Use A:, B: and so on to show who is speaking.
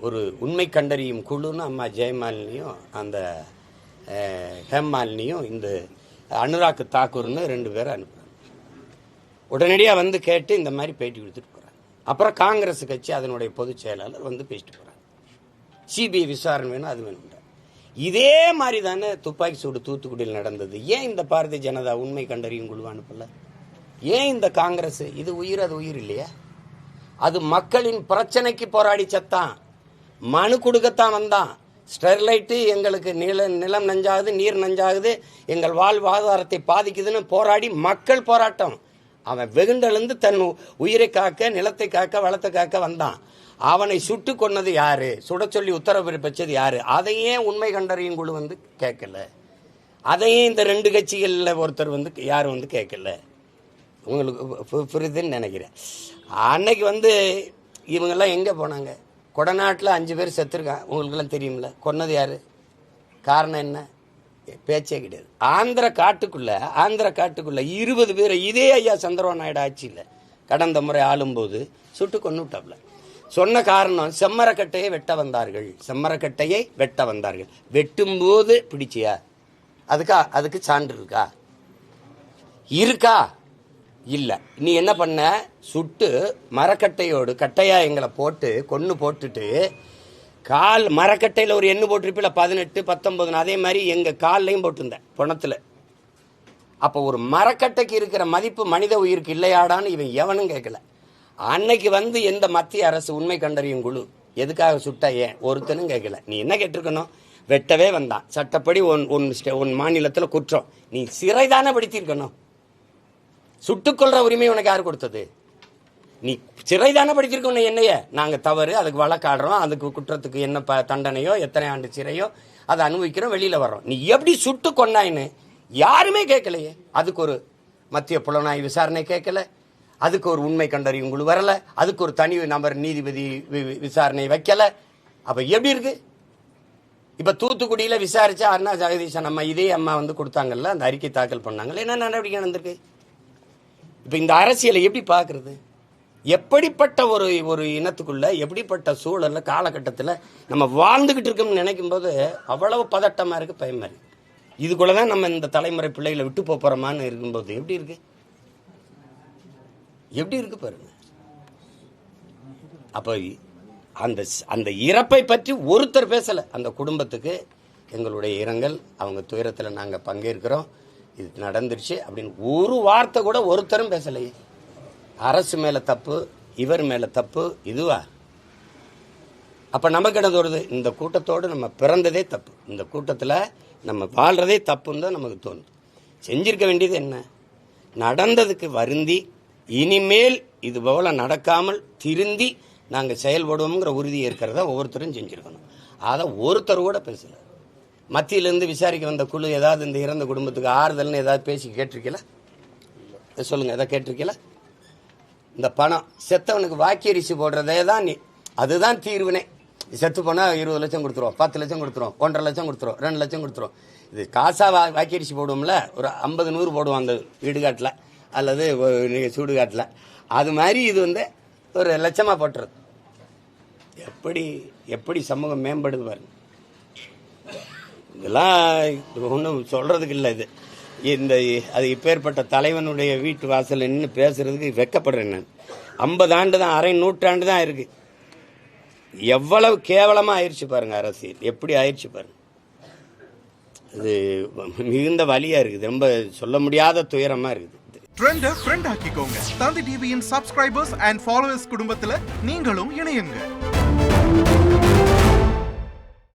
A: ஒரு உண்மை கண்டறியும் குழுன்னு அம்மா ஜெயமாலினியும் அந்த ஹேமாலினியும் இந்த அனுராக் தாக்கூர்னு 2 பேரை அனுப்புகிறாங்க. உடனடியாக வந்து கேட்டு இந்த மாதிரி பேட்டி கொடுத்துட்டு போகிறாங்க. அப்புறம் காங்கிரஸ் கட்சி அதனுடைய பொதுச் செயலாளர் வந்து பேசிட்டு போகிறாங்க. சிபிஐ விசாரணை வேணும், அது வேணும். இதே மாதிரி தானே துப்பாக்கி சூடு தூத்துக்குடியில் நடந்தது. ஏன் இந்த பாரதிய ஜனதா உண்மை கண்டறியும் குழு அனுப்பல? ஏன் இந்த காங்கிரஸ்? இது உயிர், அது உயிர் இல்லையா? அது மக்களின் பிரச்சனைக்கு போராடி சத்தான், மனு கொடுக்கத்தான் வந்தான். ஸ்டெர்லைட்டு எங்களுக்கு நிலம் நஞ்சாகுது, நீர் நஞ்சாகுது, எங்கள் வாழ்வாதாரத்தை பாதிக்குதுன்னு போராடி மக்கள் போராட்டம். அவன் வெகுண்டெழுந்து தன் உயிரை காக்க, நிலத்தை காக்க, வளத்தை காக்க வந்தான். அவனை சுட்டு கொன்னது யாரு? சுட சொல்லி உத்தரவு பிறப்பிச்சது யாரு? அதையே உண்மை கண்டறியும் குழு வந்து கேட்கல. அதையே இந்த 2 கட்சிகளில் ஒருத்தர் வந்து யாரும் வந்து கேட்கல. உங்களுக்கு புரியுதுன்னு நினைக்கிறேன். அன்னைக்கு வந்து இவங்கெல்லாம் எங்கே போனாங்க? கொடநாட்டில் 5 பேர் செத்துருக்கான், உங்களுக்கெல்லாம் தெரியுமில்ல. கொன்னது யாரு? காரணம் என்ன? பேச்சே கிடையாது. ஆந்திர காட்டுக்குள்ள 20 பேரை இதே ஐயா சந்திரபாபு நாயுடு ஆட்சியில் கடந்த முறை ஆளும்போது சுட்டு கொண்டு விட்டாப்ல. சொன்ன காரணம் செம்மரக்கட்டையை வெட்ட வந்தார்கள். வெட்டும்போது பிடிச்சியா? அதுக்கு சான்று இருக்கா? இல்ல. நீ என்ன பண்ண? சுட்டு மரக்கட்டையோடு கட்டையா எங்களை போட்டு போட்டுட்டு கால் மரக்கட்டையில் ஒரு எண்ணு போட்டிருப்பில 18, 19, அதே மாதிரி எங்க கால்லையும் போட்டிருந்தேன் பணத்துல. அப்போ ஒரு மரக்கட்டைக்கு இருக்கிற மதிப்பு மனித உயிருக்கு இல்லையாடான்னு இவன் எவனும் கேட்கல. அன்னைக்கு வந்து எந்த மத்திய அரசு உண்மை கண்டறியும் குழு எதுக்காக சுட்டா ஏன் ஒருத்தனும் கேட்கல. நீ என்ன கேட்டிருக்கணும்? வெட்டவே வந்தான், சட்டப்படி உன் மாநிலத்தில் குற்றம், நீ சிறை தானே படுத்திருக்கணும். சுட்டுக்கொள்ற உரிமை உனக்கு யார் கொடுத்தது? நீ சிறை தானே படுத்திருக்கணும். என்னைய நாங்கள் தவறு, அதுக்கு வழக்காடுறோம், அதுக்கு குற்றத்துக்கு என்ன தண்டனையோ, எத்தனை ஆண்டு சிறையோ அதை அனுபவிக்கிறோம், வெளியில வர்றோம். நீ எப்படி சுட்டு கொன்னாயின்னு யாருமே கேட்கலையே. அதுக்கு ஒரு மத்திய புலனாய்வு விசாரணை கேட்கல, அதுக்கு ஒரு உண்மை கண்டறியும் குழு வரல, அதுக்கு ஒரு தனி நபர் நீதிபதி விசாரணை வைக்கல. அப்ப எப்படி இருக்கு? இப்ப தூத்துக்குடியில விசாரிச்சா அண்ணா ஜெகதீசன் அம்மா இதே அம்மா வந்து கொடுத்தாங்கல்ல, அந்த அறிக்கை தாக்கல் பண்ணாங்கல்ல, என்ன நடவடிக்கை நடந்திருக்கு? இப்ப இந்த அரசியலை எப்படி பாக்குறது? எப்படிப்பட்ட ஒரு இனத்துக்குள்ள, எப்படிப்பட்ட சூழல்ல, காலகட்டத்தில் நம்ம வாழ்ந்துகிட்டு இருக்கோம்னு நினைக்கும் போது அவ்வளவு பதட்டமா இருக்கு, பயமா இருக்கு. இதுக்குள்ளதான் நம்ம இந்த தலைமுறை பிள்ளைகளை விட்டு போறோமான்னு இருக்கும்போது எப்படி இருக்கு பாருங்க. அப்ப அந்த இறப்பை பற்றி ஒருத்தர் பேசல. அந்த குடும்பத்துக்கு எங்களுடைய இரங்கல், அவங்க துயரத்தில் நாங்க பங்கேற்கிறோம், இது நடந்துருச்சு அப்படின்னு ஒரு வார்த்தை கூட ஒருத்தரும் பேசலையே. அரசு மேல தப்பு, இவர் மேல தப்பு, இதுவா? அப்ப நமக்கு என்ன தோணுது? இந்த கூட்டத்தோடு நம்ம பிறந்ததே தப்பு, இந்த கூட்டத்தில் நம்ம வாழ்றதே தப்புன்னு தான் நமக்கு தோணுது. செஞ்சிருக்க வேண்டியது என்ன? நடந்ததுக்கு வருந்தி இனிமேல் இது போல நடக்காமல் திருந்தி நாங்கள் செயல்படுவோம்ங்கிற உறுதி இருக்கிறத ஒவ்வொருத்தரும் செஞ்சிருக்கணும். அதை ஒருத்தர் கூட பேசல. மத்தியிலிருந்து விசாரிக்க வந்த குழு ஏதாவது இந்த இறந்த குடும்பத்துக்கு ஆறுதல்னு ஏதாவது பேசி கேட்டிருக்கல? சொல்லுங்க, எதாவது கேட்டிருக்கல? இந்த பணம் செத்தவனுக்கு வாக்கியரிசி போடுறதே தான் அதுதான் தீர்வுனே. செத்து போனால் 20 லட்சம் கொடுத்துருவோம், 10 லட்சம் கொடுத்துருவோம், 1.5 லட்சம் கொடுத்துருவோம், 2 லட்சம் கொடுத்துருவோம். இது காசா வாக்கியரிசி போடுவோம்ல, ஒரு 50, 100 போடுவோம் அந்த இடுகாட்டில் அல்லது சூடுகாட்டில். அது மாதிரி இது வந்து ஒரு லட்சமாக போட்டுறது. எப்படி சமூகம் மேம்படுது பாருங்க. இதெல்லாம் ஒன்றும் சொல்றதுக்கு இல்லை. அது இப்பேற்பட்ட தலைவனுடைய வீட்டு வாசல் நின்று பேசுறதுக்கு வெக்கப்படுறேன் நான். 50 ஆண்டு தான், அரை நூற்றாண்டு தான் இருக்கு. எவ்வளவு கேவலமா ஆயிடுச்சு பாருங்க அரசியல், எப்படி ஆயிடுச்சு பாருங்க. அது மிகுந்த வலியா இருக்குது, ரொம்ப சொல்ல முடியாத துயரமா இருக்குது.
B: ட்ரெண்ட ஃப்ரெண்ட் ஆக்கிக்கோங்க. தந்தி டிவியின் சப்ஸ்கிரைபர்ஸ் அண்ட் ஃபாலோவர்ஸ் குடும்பத்துல நீங்களும் இணையுங்க.